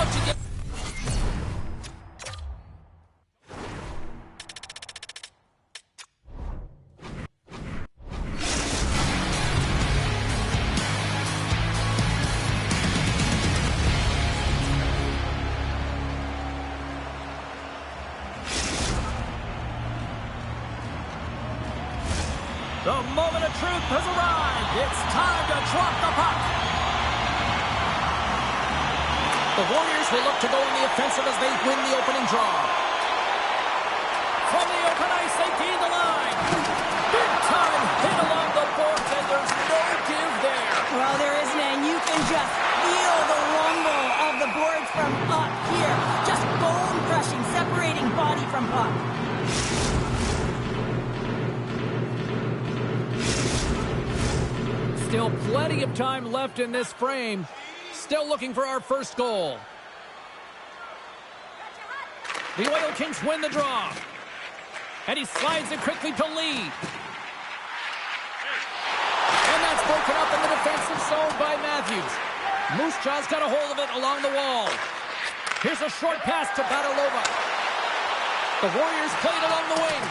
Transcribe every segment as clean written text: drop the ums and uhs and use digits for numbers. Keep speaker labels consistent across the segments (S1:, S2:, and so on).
S1: what you get. The moment of truth has arrived. It's time to drop the puck. The Warriors will look to go on the offensive as they win the opening draw. From the open ice, they gain the line. Big time hit along the boards, and there's no give there.
S2: Well, there isn't, and you can just feel the rumble of the boards from up here. Just bone crushing, separating body from puck.
S1: Still plenty of time left in this frame. Still looking for our first goal. The Oil Kings win the draw. And he slides it quickly to Lee. And that's broken up in the defensive zone by Matthews. MooseJaw's got a hold of it along the wall. Here's a short pass to Badalova. The Warriors play it along the wing.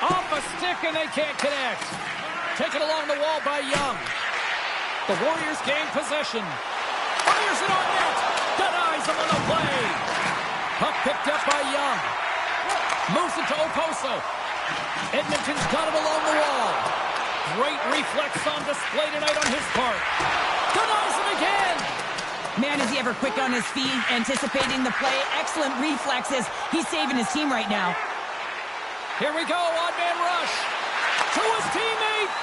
S1: Off a stick and they can't connect. Taken along the wall by Young. The Warriors gain possession. Fires it on net. Denies him on the play. Puck picked up by Young. Moves it to Oposo. Edmonton's got it along the wall. Great reflex on display tonight on his part. Denies him again.
S2: Man, is he ever quick on his feet, anticipating the play. Excellent reflexes. He's saving his team right now.
S1: Here we go, odd-man rush. To his teammate.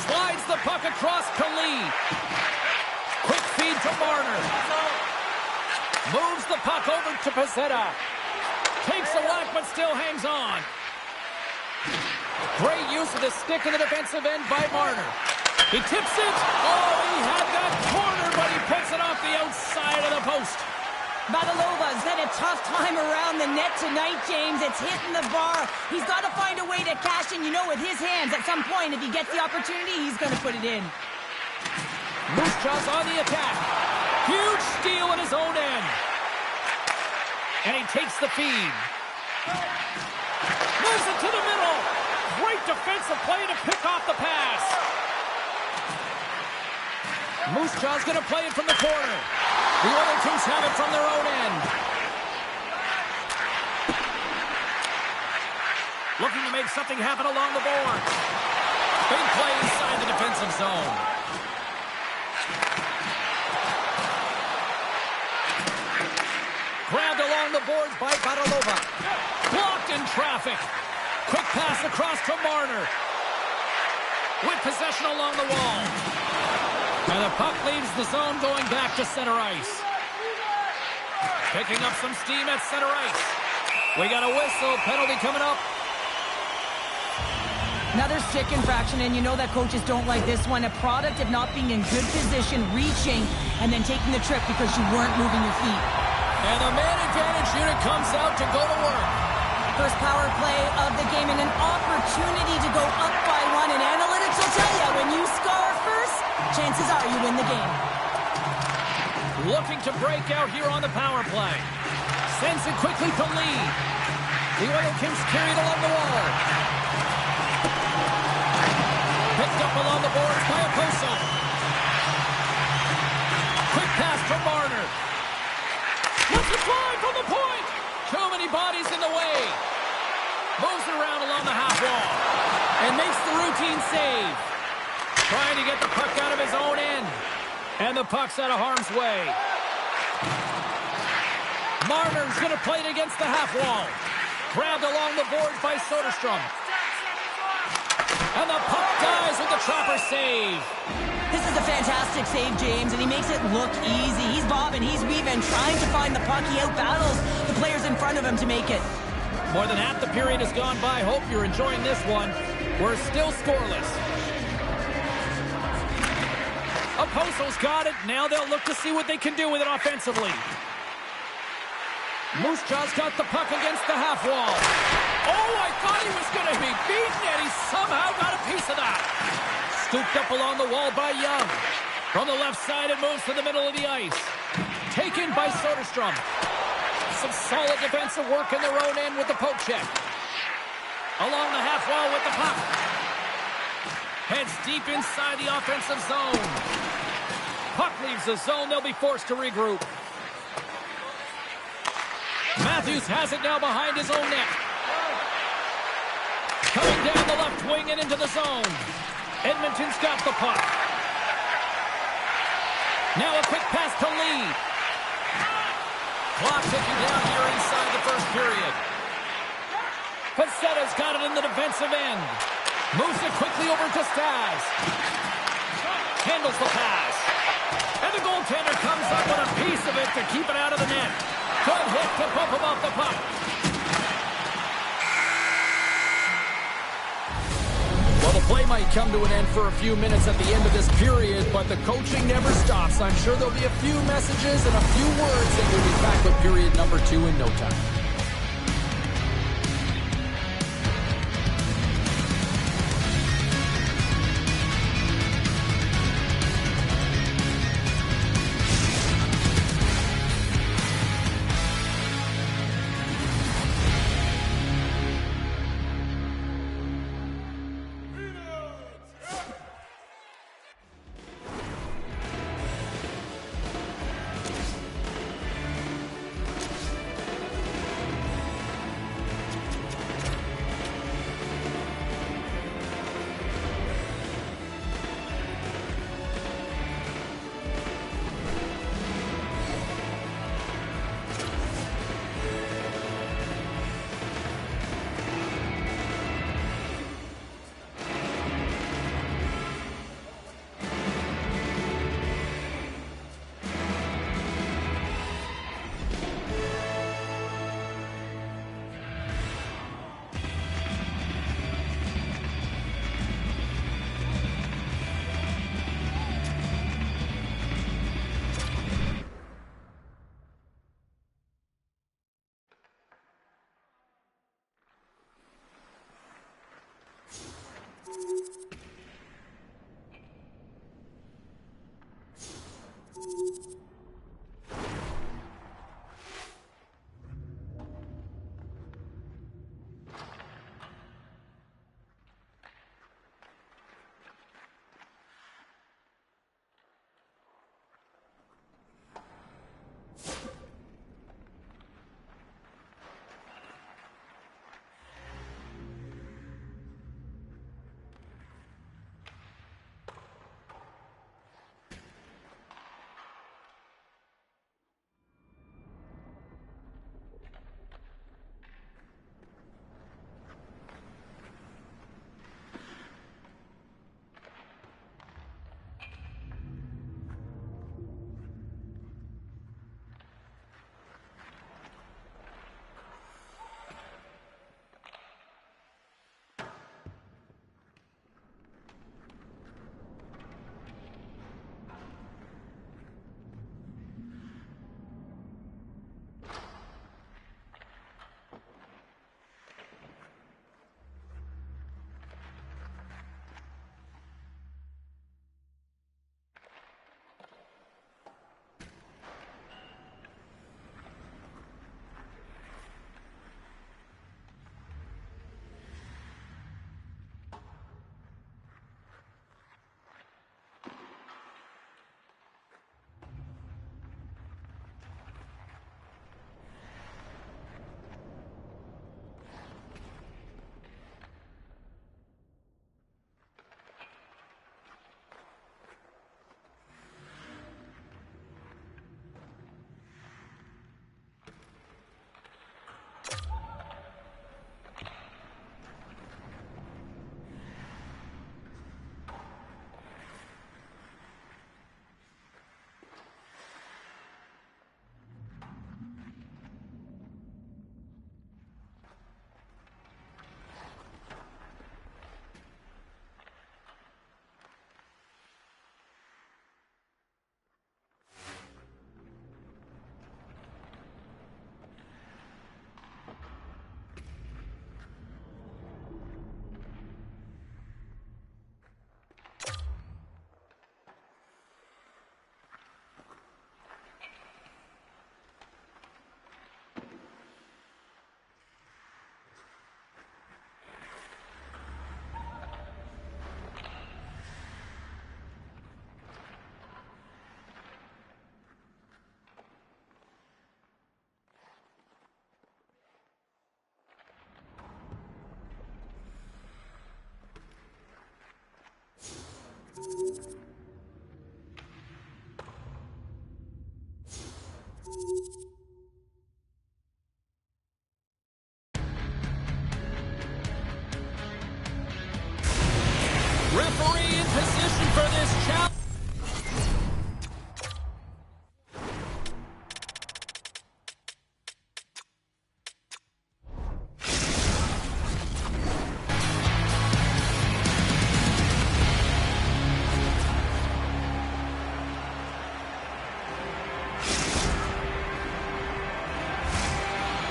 S1: Slides the puck across to Lee. Quick feed to Marner. Moves the puck over to Pezzetta. Takes a whack but still hangs on. Great use of the stick in the defensive end by Marner. He tips it. Oh, he had that corner, but he puts it off the outside of the post.
S2: Badalova's had a tough time around the net tonight, James. It's hitting the bar. He's got to find a way to cash in, you know, with his hands. At some point, if he gets the opportunity, he's going to put it in.
S1: MooseJaw's on the attack. Huge steal at his own end. And he takes the feed. Moves it to the middle. Great defensive play to pick off the pass. MooseJaw's going to play it from the corner. The Oil Kings have it from their own end. Looking to make something happen along the boards. Big play inside the defensive zone. Grabbed along the boards by Badalova. Blocked in traffic. Quick pass across to Marner. With possession along the wall. And the puck leaves the zone going back to center ice. Picking up some steam at center ice. We got a whistle. Penalty coming up.
S2: Another stick infraction, and you know that coaches don't like this one. A product of not being in good position, reaching, and then taking the trip because you weren't moving your feet.
S1: And the man advantage unit comes out to go to work.
S2: First power play of the game and an opportunity to go up by one. And analytics will tell you, when you score first, chances are you win the game.
S1: Looking to break out here on the power play. Sends it quickly to Lee. The Oil Kings carry it along the wall. Picked up along the boards by Oposo. Quick pass from Marner. Lets it fly from the point. Too many bodies in the way. Moves it around along the half wall. And makes the routine save. Trying to get the puck out of his own end. And the puck's out of harm's way. Marner's going to play it against the half wall. Grabbed along the boards by Soderstrom. And the puck dies with the chopper save.
S2: This is a fantastic save, James, and he makes it look easy. He's bobbing, he's weaving, trying to find the puck. He outbattles the players in front of him to make it.
S1: More than half the period has gone by. Hope you're enjoying this one. We're still scoreless. Oposo's got it. Now they'll look to see what they can do with it offensively. MooseJaw's got the puck against the half wall. Oh, I thought he was going to be beaten, and he somehow got a piece of that. Scooped up along the wall by Young. From the left side, it moves to the middle of the ice. Taken by Soderstrom. Some solid defensive work in their own end with the poke check. Along the half wall with the puck. Heads deep inside the offensive zone. Puck leaves the zone. They'll be forced to regroup. Matthews has it now behind his own net. Coming down the left wing and into the zone. Edmonton's got the puck. Now a quick pass to Lee. Clock ticking down here inside the first period. Pacetta's got it in the defensive end. Moves it quickly over to Stas. Handles the pass. And the goaltender comes up with a piece of it to keep it out of the net. Good hit to bump him off the puck. Well, the play might come to an end for a few minutes at the end of this period, but the coaching never stops. I'm sure there'll be a few messages and a few words, and we'll be back with period number 2 in no time.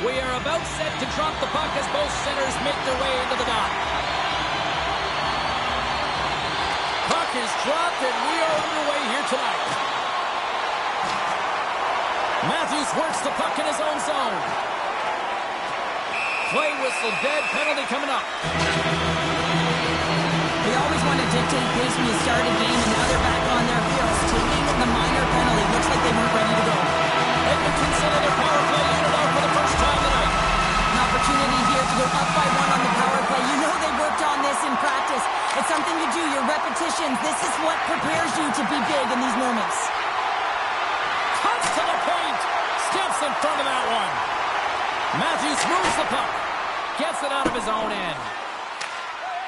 S1: We are about set to drop the puck as both centers make their way into the dot. Puck is dropped, and we are underway here tonight. Matthews works the puck in his own zone. Play whistle dead, penalty coming up.
S2: They always want to dictate pace when you start a game, and now they're back on their heels, taking the minor penalty. Looks like they weren't ready to go.
S1: Edmonton sending their power play unit out for the first time tonight.
S2: An opportunity here to go up by 1 on the power play. You know they worked on this in practice. It's something you do, your repetitions. This is what prepares you to be big in these moments.
S1: Cuts to the paint. Steps in front of that one. Matthews moves the puck. Gets it out of his own end.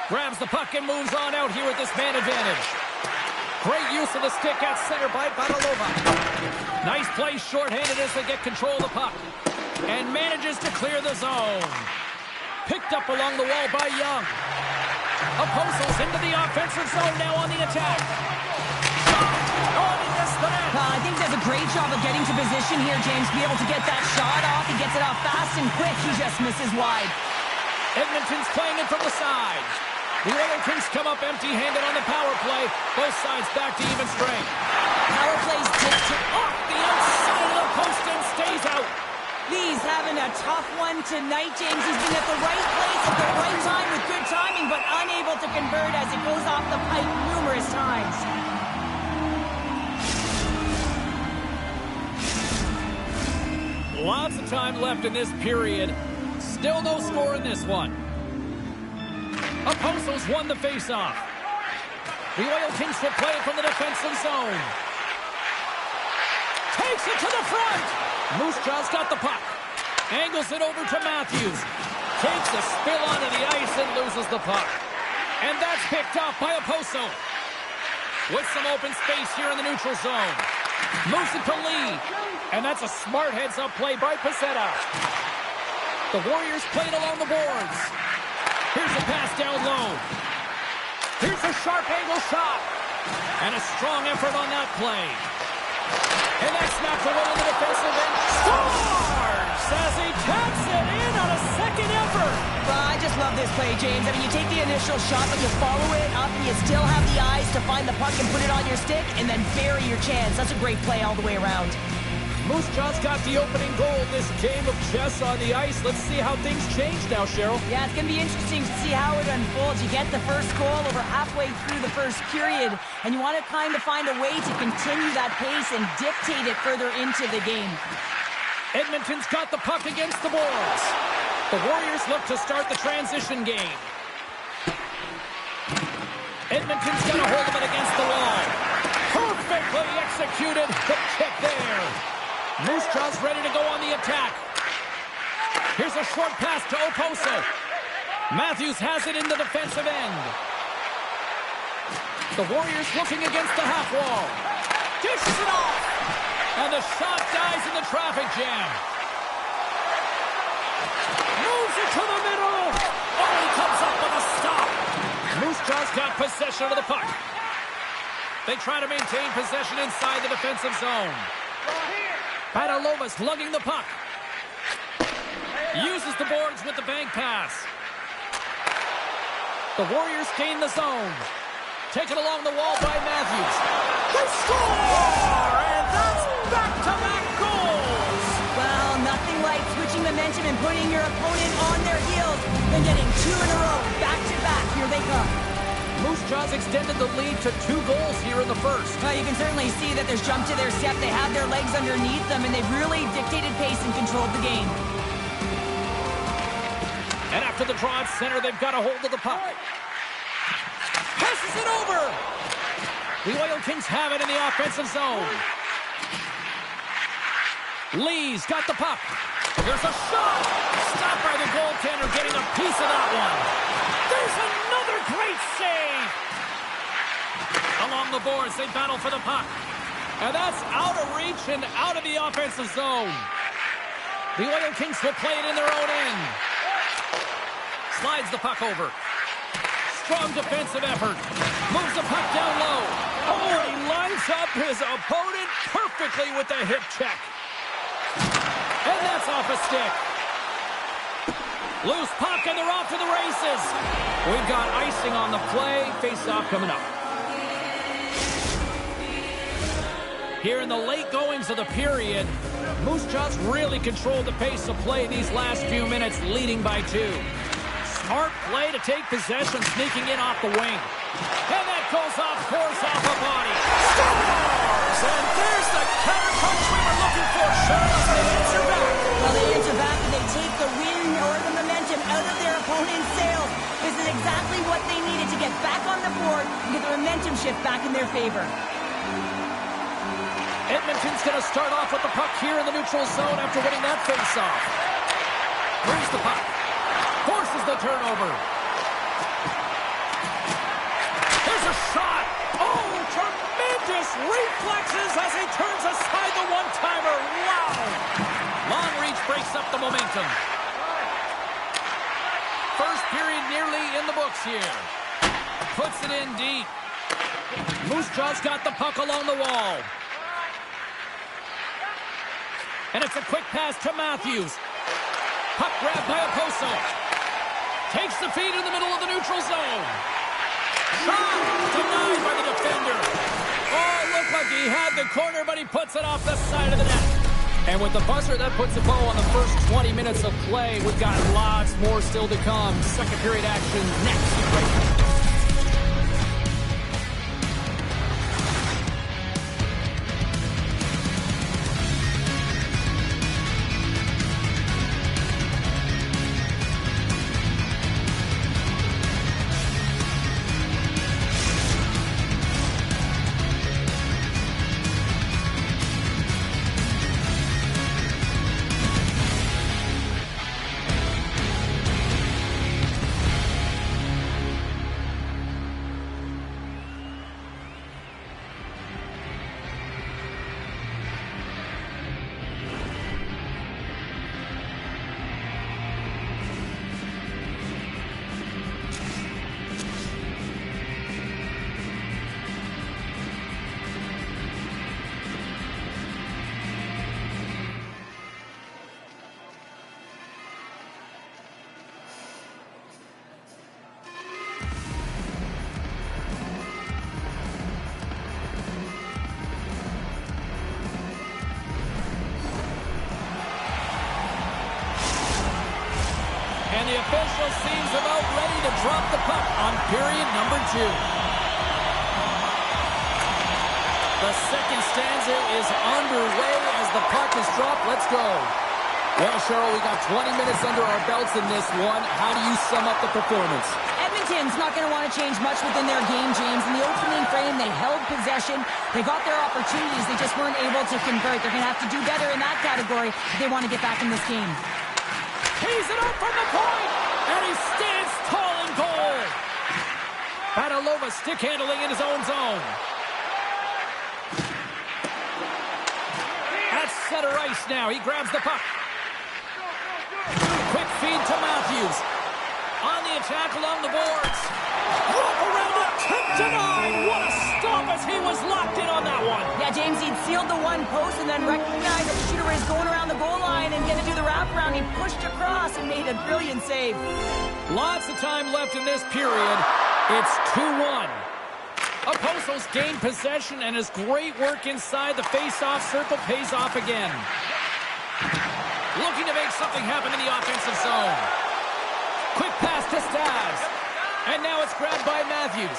S1: Grabs the puck and moves on out here with this man advantage. Great use of the stick at center by Badalova. Nice play shorthanded as they get control of the puck. And manages to clear the zone. Picked up along the wall by Young. Apostles into the offensive zone now on the attack. Oh, he missed the net.
S2: I think he does a great job of getting to position here, James. Be able to get that shot off. He gets it off fast and quick. He just misses wide.
S1: Edmonton's playing it from the side. The Oilers come up empty-handed on the power play. Both sides back to even strength.
S2: Power plays dictate
S1: off the outside of the post and stays out.
S2: Lee's having a tough one tonight, James. He's been at the right place at the right time with good timing, but unable to convert as it goes off the pipe numerous times.
S1: Lots of time left in this period. Still no score in this one. Apostles won the faceoff. The Oil Kings will play it from the defensive zone. Takes it to the front. MooseJaw's got the puck. Angles it over to Matthews. Takes a spill onto the ice and loses the puck. And that's picked off by Oposo. With some open space here in the neutral zone. Moves it to Lee. And that's a smart heads-up play by Pacetta. The Warriors playing along the boards. Here's a pass down low. Here's a sharp angle shot. And a strong effort on that play. And that's knocked away in the defensive end. Scores as he taps it in on a second effort.
S2: Well, I just love this play, James. I mean, you take the initial shot, but you follow it up, and you still have the eyes to find the puck and put it on your stick, and then bury your chance. That's a great play all the way around.
S1: MooseJaw's got the opening goal in this game of chess on the ice. Let's see how things change now, Cheryl.
S2: Yeah, it's going to be interesting to see how it unfolds. You get the first goal over halfway through the first period, and you want to kind of find a way to continue that pace and dictate it further into the game.
S1: Edmonton's got the puck against the boards. The Warriors look to start the transition game. Edmonton's got a hold of it against the wall. Perfectly executed. The kick there. MooseJaw's ready to go on the attack. Here's a short pass to Oposo. Matthews has it in the defensive end. The Warriors looking against the half wall. Dishes it off. And the shot dies in the traffic jam. Moves it to the middle. Oh, he comes up with a stop. MooseJaw's got possession of the puck. They try to maintain possession inside the defensive zone. Badalova's lugging the puck. Uses the boards with the bank pass. The Warriors gain the zone. Taken along the wall by Matthews. They score! And that's back-to-back goals!
S2: Well, nothing like switching momentum and putting your opponent on their heels than getting 2 in a row, back-to-back. Here they come.
S1: MooseJaw's extended the lead to 2 goals here in the first.
S2: You can certainly see that there's jump to their step. They have their legs underneath them, and they've really dictated pace and controlled the game.
S1: And after the draw at center, they've got a hold of the puck. Passes it over. The Oil Kings have it in the offensive zone. Lee's got the puck. There's a shot. Stopped by the goaltender, getting a piece of that one. There's another great save. Along the boards, they battle for the puck. And that's out of reach and out of the offensive zone. The Oil Kings will play it in their own end. Slides the puck over. Strong defensive effort. Moves the puck down low. Oh, he lines up his opponent perfectly with the hip check. And that's off a stick. Loose puck, and they're off to the races. We've got icing on the play. Face-off coming up. Here in the late goings of the period, MooseJaw's really controlled the pace of play these last few minutes, leading by 2. Smart play to take possession, sneaking in off the wing. And that goes off course, off a body. Scores! And there's the counter punch we were looking for. Charles, they answer back.
S2: Well, they answer back and they take the wind or the momentum out of their opponent's sails. This is exactly what they needed to get back on the board and get the momentum shift back in their favor.
S1: Edmonton's going to start off with the puck here in the neutral zone after winning that face-off. Here's the puck. Forces the turnover. There's a shot. Oh, tremendous reflexes as he turns aside the one-timer. Wow. Long reach breaks up the momentum. First period nearly in the books here. Puts it in deep. MooseJaw's got the puck along the wall. And it's a quick pass to Matthews. Puck grabbed by Oposo. Takes the feed in the middle of the neutral zone. Shot! Denied by the defender. Oh, looked like he had the corner, but he puts it off the side of the net. And with the buzzer, that puts a bow on the first 20 minutes of play. We've got lots more still to come. Second period action next. Right. And the official seems about ready to drop the puck on period number 2. The second stanza is underway as the puck is dropped. Let's go. Well, Cheryl, we got 20 minutes under our belts in this one. How do you sum up the performance?
S2: Edmonton's not going to want to change much within their game, James. In the opening frame, they held possession. They got their opportunities. They just weren't able to convert. They're going to have to do better in that category if they want to get back in this game.
S1: He's it up from the point, and he stands tall in goal. Badalova stick handling in his own zone. At center ice now, he grabs the puck. Quick feed to Matthews. On the attack along the boards. Wrap around it, tip denied. What a stop as he was locked in on that one.
S2: Yeah, James, he'd sealed the one post and then recognized that the shooter is going around the goal line and going to do the wraparound. He pushed across and made a brilliant save.
S1: Lots of time left in this period. It's 2-1. Oposo's gained possession, and his great work inside the face-off circle pays off again. Looking to make something happen in the offensive zone. Quick pass to Stabs. And now it's grabbed by Matthews.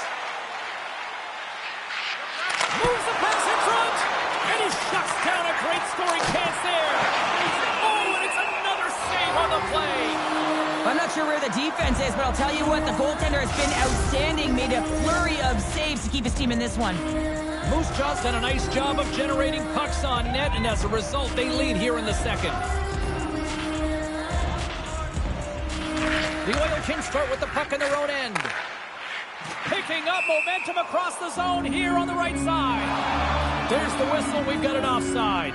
S1: Moves the pass in front. And he shuts down a great scoring chance there. Oh, and it's another save on the play.
S2: I'm not sure where the defense is, but I'll tell you what, the goaltender has been outstanding. Made a flurry of saves to keep his team in this one.
S1: MooseJaw's done a nice job of generating pucks on net, and as a result, they lead here in the second. The Oil Kings start with the puck in their own end. Picking up momentum across the zone here on the right side. There's the whistle. We've got an offside.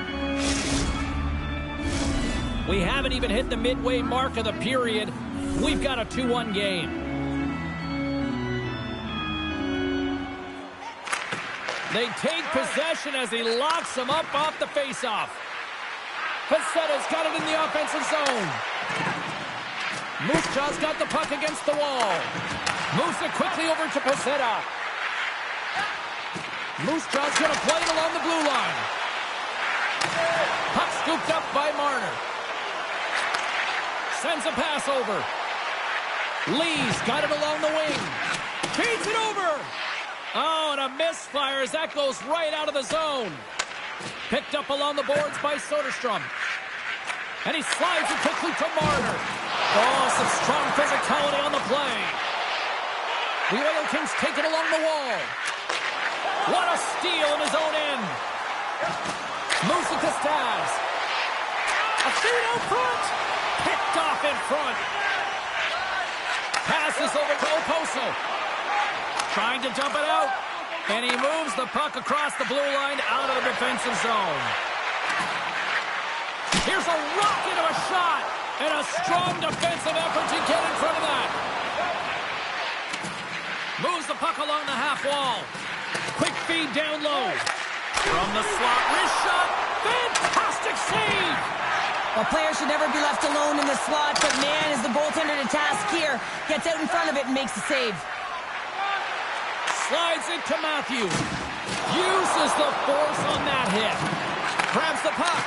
S1: We haven't even hit the midway mark of the period. We've got a 2-1 game. They take possession as he locks them up off the faceoff. Facetta's got it in the offensive zone. MooseJaw's got the puck against the wall. Moves it quickly over to Peseta. MooseJaw's going to play it along the blue line. Puck scooped up by Marner. Sends a pass over. Lee's got it along the wing. Feeds it over. Oh, and a misfire as that goes right out of the zone. Picked up along the boards by Soderstrom. And he slides it quickly to Marner. Oh, some strong physicality on the play. The Oil Kings take it along the wall. What a steal in his own end. Moves it to Stas. A feed out front. Picked off in front. Passes over to Oposo. Trying to dump it out. And he moves the puck across the blue line out of the defensive zone. Here's a rocket of a shot. And a strong defensive effort to get in front of that. Moves the puck along the half wall. Quick feed down low. From the slot, wrist shot. Fantastic save.
S2: Well, players should never be left alone in the slot, but man, is the goaltender to task here. Gets out in front of it and makes the save.
S1: Slides into Matthews. Uses the force on that hit. Grabs the puck.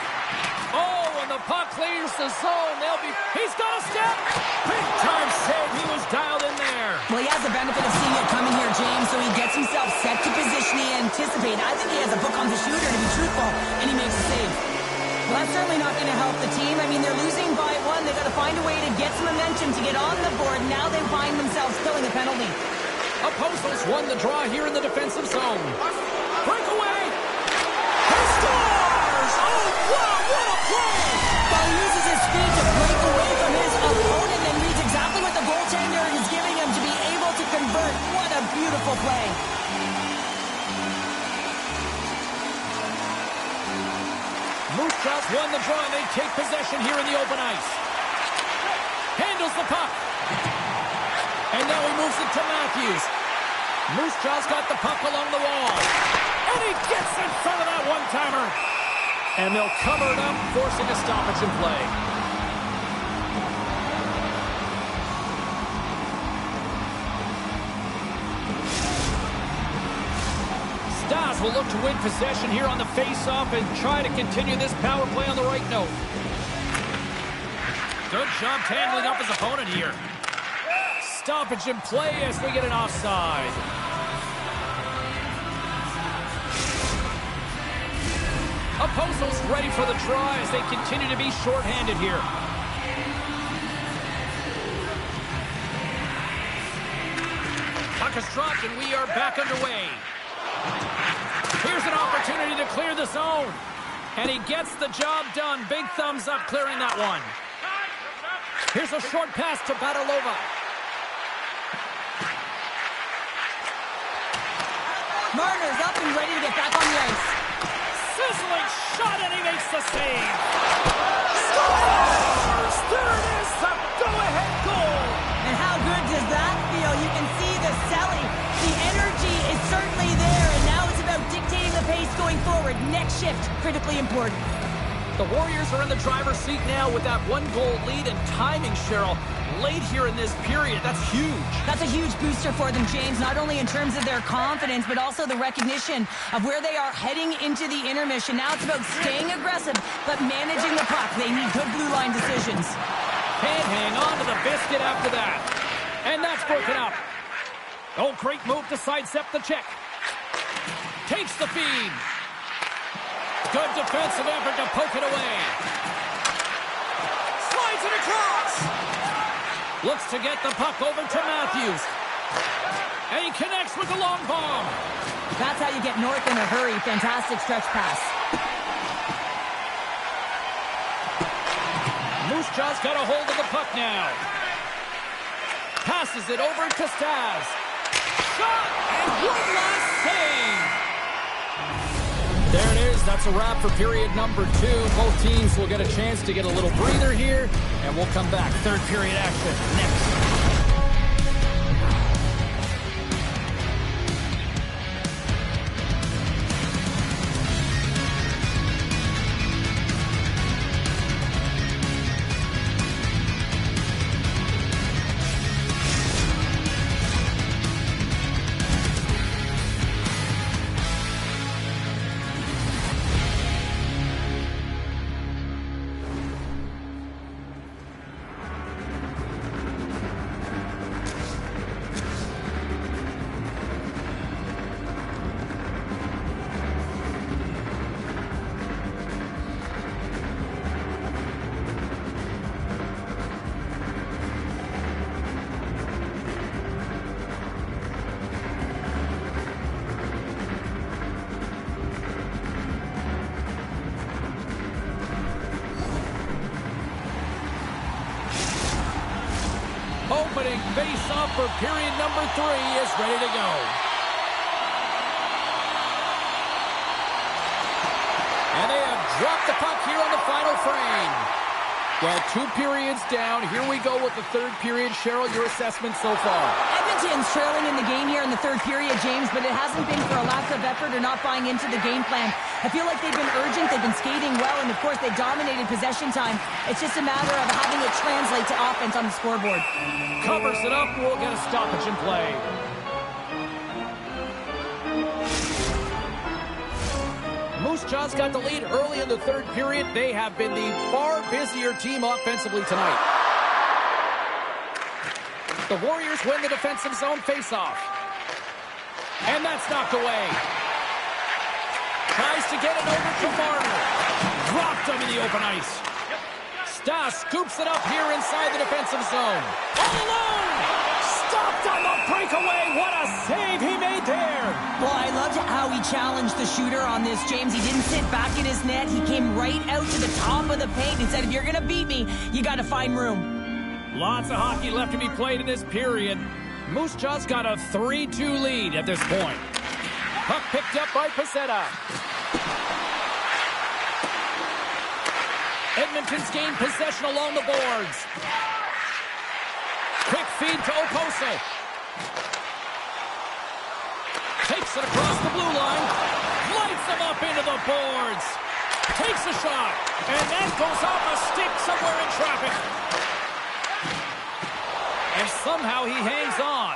S1: Oh, and the puck clears the zone. He's got a step. Big time save. He was dialed in there.
S2: Well, he has the benefit of seeing it coming here, James, so he gets himself set to position he anticipated. I think he has a book on the shooter, to be truthful, and he makes a save. Well, that's certainly not going to help the team. I mean, they're losing by one. They've got to find a way to get some momentum to get on the board. Now they find themselves killing a penalty.
S1: Oposo's won the draw here in the defensive zone. Breakaway. He scores! Oh, wow, what a play!
S2: Well, he uses his speed to break away from his opponent and reads exactly what the goaltender is giving him to be able to convert. What a beautiful play.
S1: MooseJaw's won the draw and they take possession here in the open ice. Handles the puck. And now he moves it to Matthews. MooseJaw's got the puck along the wall. And he gets in front of that one-timer. And they'll cover it up, forcing a stoppage in play. Stas will look to win possession here on the face-off and try to continue this power play on the right note. Good job handling up his opponent here. Stoppage in play as we get an offside. Oposo's ready for the try as they continue to be shorthanded here. Puck is dropped and we are back underway. Here's an opportunity to clear the zone. And he gets the job done. Big thumbs up clearing that one. Here's a short pass to Badalova.
S2: Marner's up and ready to get back on the ice.
S1: Sizzling shot and he makes the save. Scores! There it is, the go-ahead goal.
S2: And how good does that feel? You can see the selling. The energy is certainly there, and now it's about dictating the pace going forward. Next shift, critically important.
S1: The Warriors are in the driver's seat now with that one-goal lead and timing, Cheryl. Late here in this period, that's huge.
S2: That's a huge booster for them, James, not only in terms of their confidence, but also the recognition of where they are heading into the intermission. Now it's about staying aggressive, but managing the puck. They need good blue line decisions.
S1: Can't hang on to the biscuit after that. And that's broken up. Oh, great move to sidestep the check. Takes the feed. Good defensive effort to poke it away. Slides it across. Looks to get the puck over to Matthews. And he connects with the long bomb.
S2: That's how you get north in a hurry. Fantastic stretch pass.
S1: MooseJaw's got a hold of the puck now. Passes it over to Stas. Shot! And one last save. There it is. That's a wrap for period number 2. Both teams will get a chance to get a little breather here, and we'll come back. Third period action next. opening face-off for period number 3 is ready to go. And they have dropped the puck here on the final frame. Well, 2 periods down. Here we go with the 3rd period. Cheryl, your assessment so far?
S2: Edmonton's trailing in the game here in the 3rd period, James, but it hasn't been for a lack of effort or not buying into the game plan. I feel like they've been urgent, they've been skating well, and of course they dominated possession time. It's just a matter of having it translate to offense on the scoreboard.
S1: Covers it up. We'll get a stoppage in play. MooseJaw's got the lead early in the 3rd period. They have been the far busier team offensively tonight. The Warriors win the defensive zone faceoff. And that's knocked away. Tries to get it over to Marner. Dropped him in the open ice. Stas scoops it up here inside the defensive zone. All alone! Stopped on the breakaway. What a save he made there.
S2: Well, I loved how he challenged the shooter on this, James. He didn't sit back in his net. He came right out to the top of the paint and said, if you're going to beat me, you got to find room.
S1: Lots of hockey left to be played in this period. MooseJaw's got a 3-2 lead at this point. Puck picked up by Pacetta. Edmonton's gained possession along the boards. Quick feed to Oposo. Takes it across the blue line. Lights them up into the boards. Takes a shot. And that goes off a stick somewhere in traffic. And somehow he hangs on.